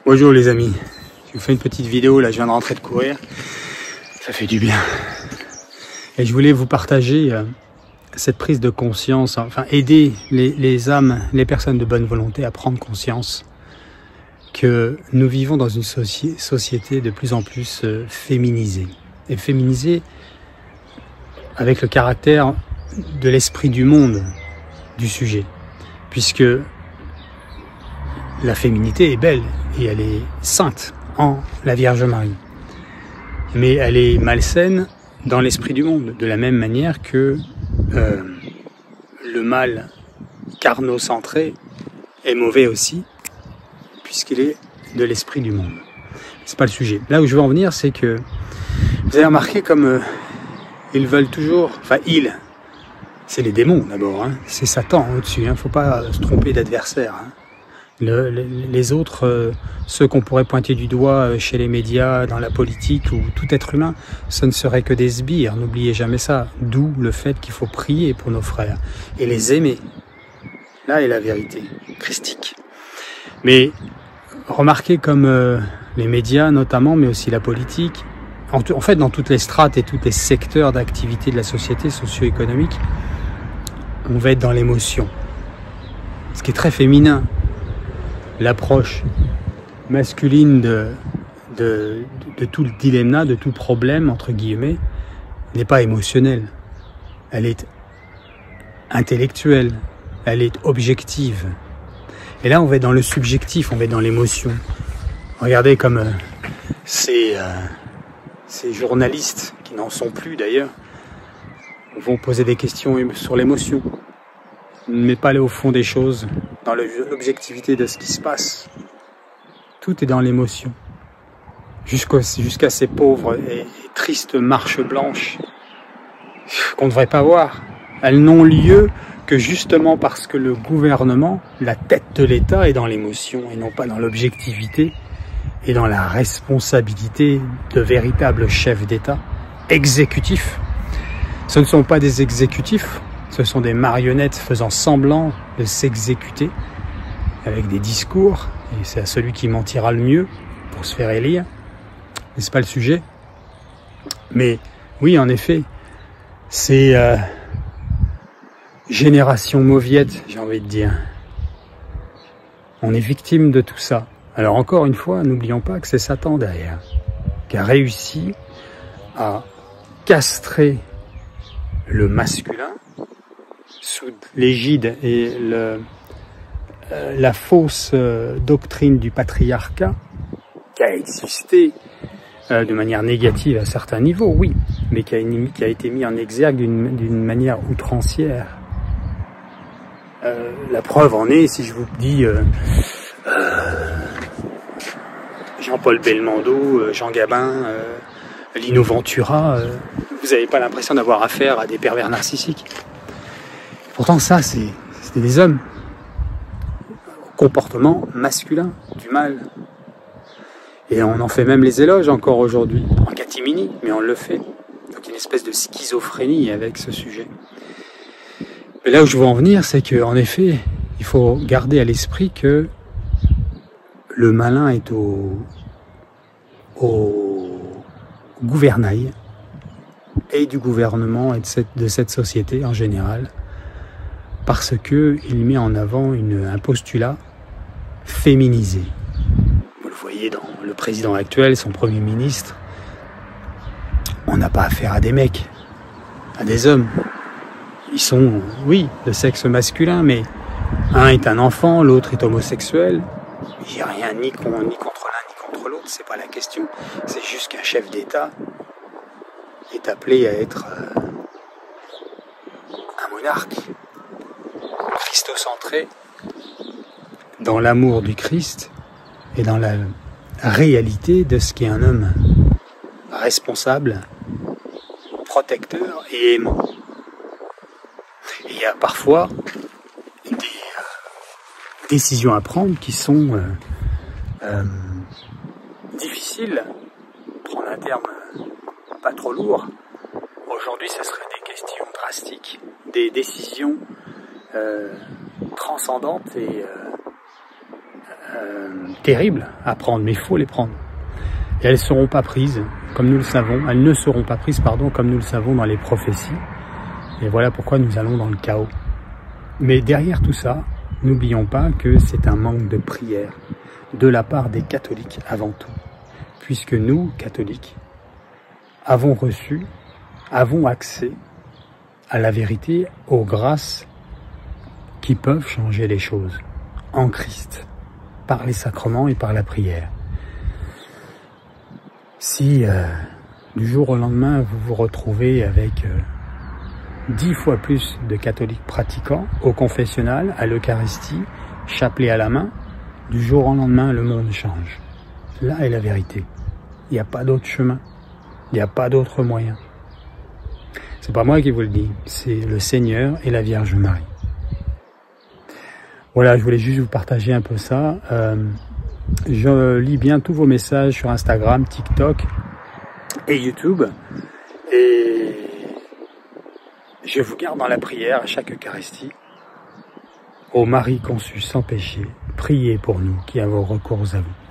Bonjour les amis, je vous fais une petite vidéo, là je viens de rentrer de courir, ça fait du bien. Et je voulais vous partager cette prise de conscience, enfin aider les âmes, les personnes de bonne volonté à prendre conscience que nous vivons dans une société de plus en plus féminisée. Et féminisée avec le caractère de l'esprit du monde du sujet, puisque la féminité est belle et elle est sainte en la Vierge Marie. Mais elle est malsaine dans l'esprit du monde, de la même manière que le mal carnocentré est mauvais aussi, puisqu'il est de l'esprit du monde. C'est pas le sujet. Là où je veux en venir, c'est que vous avez remarqué comme ils veulent toujours, enfin c'est les démons d'abord, hein. C'est Satan au-dessus, hein. Faut pas se tromper d'adversaire, hein. Les autres, ceux qu'on pourrait pointer du doigt chez les médias, dans la politique ou tout être humain, ce ne serait que des sbires, n'oubliez jamais ça. D'où le fait qu'il faut prier pour nos frères et les aimer. Là est la vérité christique. Mais remarquez comme les médias notamment, mais aussi la politique, en fait dans toutes les strates et tous les secteurs d'activité de la société socio-économique, on va être dans l'émotion. Ce qui est très féminin. L'approche masculine de tout le dilemma, de tout problème, entre guillemets, n'est pas émotionnelle. Elle est intellectuelle, elle est objective. Et là, on va être dans le subjectif, on va être dans l'émotion. Regardez comme ces journalistes, qui n'en sont plus d'ailleurs, vont poser des questions sur l'émotion, mais pas aller au fond des choses, dans l'objectivité de ce qui se passe. Tout est dans l'émotion. Jusqu'à ces pauvres et tristes marches blanches qu'on ne devrait pas voir. Elles n'ont lieu que justement parce que le gouvernement, la tête de l'État, est dans l'émotion et non pas dans l'objectivité et dans la responsabilité de véritables chefs d'État exécutifs. Ce ne sont pas des exécutifs, ce sont des marionnettes faisant semblant de s'exécuter avec des discours, et c'est à celui qui mentira le mieux pour se faire élire. Mais c'est pas le sujet. Mais oui, en effet, c'est génération mauviette, j'ai envie de dire. On est victime de tout ça. Alors encore une fois, n'oublions pas que c'est Satan derrière, qui a réussi à castrer le masculin sous l'égide et la fausse doctrine du patriarcat qui a existé de manière négative à certains niveaux, oui, mais qui a été mis en exergue d'une manière outrancière. La preuve en est, si je vous dis Jean-Paul Belmondo, Jean Gabin, Lino Ventura, vous n'avez pas l'impression d'avoir affaire à des pervers narcissiques. Pourtant ça, c'est des hommes. Comportement masculin, du mal. Et on en fait même les éloges encore aujourd'hui, en catimini, mais on le fait. Donc une espèce de schizophrénie avec ce sujet. Mais là où je veux en venir, c'est qu'en effet, il faut garder à l'esprit que le malin est au gouvernail et du gouvernement et de cette société en général, parce qu'il met en avant un postulat féminisé. Vous le voyez dans le président actuel, son premier ministre, on n'a pas affaire à des mecs, à des hommes. Ils sont, oui, de sexe masculin, mais un est un enfant, l'autre est homosexuel. Il n'y a rien ni contre l'un ni contre l'autre, c'est pas la question. C'est juste qu'un chef d'État est appelé à être un monarque, christocentré, dans l'amour du Christ et dans la réalité de ce qu'est un homme responsable, protecteur et aimant. Et il y a parfois des décisions à prendre qui sont difficiles, pour prendre un terme pas trop lourd. Aujourd'hui, ce serait des questions drastiques, des décisions transcendantes et terribles à prendre, mais il faut les prendre. Et elles ne seront pas prises, comme nous le savons, elles ne seront pas prises, pardon, comme nous le savons dans les prophéties. Et voilà pourquoi nous allons dans le chaos. Mais derrière tout ça, n'oublions pas que c'est un manque de prière de la part des catholiques avant tout. Puisque nous, catholiques, avons accès à la vérité, aux grâces qui peuvent changer les choses en Christ, par les sacrements et par la prière. Si du jour au lendemain vous vous retrouvez avec 10 fois plus de catholiques pratiquants au confessionnal, à l'Eucharistie, chapelet à la main, du jour au lendemain le monde change. Là est la vérité. Il n'y a pas d'autre chemin, il n'y a pas d'autre moyen. C'est pas moi qui vous le dis, c'est le Seigneur et la Vierge Marie. Voilà, je voulais juste vous partager un peu ça. Je lis bien tous vos messages sur Instagram, TikTok et YouTube. Et je vous garde dans la prière à chaque Eucharistie. Ô Marie conçue sans péché, priez pour nous qui avons recours à vous.